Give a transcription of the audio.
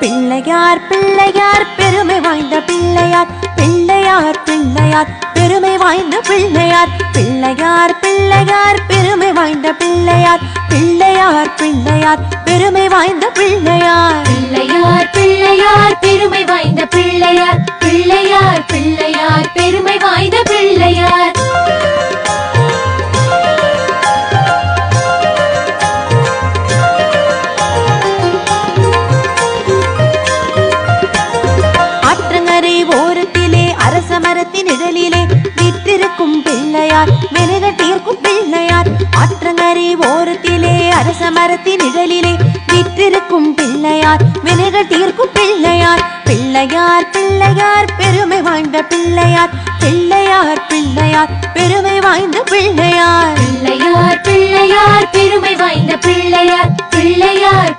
பிள்ளையார் பிள்ளையார் பெருமை வாய்ந்த பிள்ளையார் பிள்ளையார் பிள்ளையார் பெருமை வாய்ந்த பிள்ளையார் பிள்ளையார் பிள்ளையார் பெருமை வாய்ந்த பிள்ளையார் பிள்ளையார் பிள்ளையார் பெருமை வாய்ந்த பிள்ளையார் பிள்ளையார் பிள்ளையார் பெருமை வாய்ந்த பிள்ளையார் பிள்ளையார் பிள்ளையார் பெருமை வாய்ந்த பிள்ளையார் ஆற்றங்கரை ஓரத்திலே அரச மரத்தின் நிழலிலே வீற்றிருக்கும் பிள்ளையார் வினைகள் தீர்க்கும் பிள்ளையார் ஆற்றங்கரை ஓரத்திலே அரச மரத்தின் நிழலிலே வீற்றிருக்கும் பிள்ளையார் வினைகள் தீர்க்கும் பிள்ளையார் பிள்ளையார் பிள்ளையார் பெருமை வாய்ந்த பிள்ளையார் பிள்ளையார் பிள்ளையார் பெருமை வாய்ந்த பிள்ளையார் பிள்ளையார் பிள்ளையார் பெருமை வாய்ந்த பிள்ளையார் பிள்ளையார்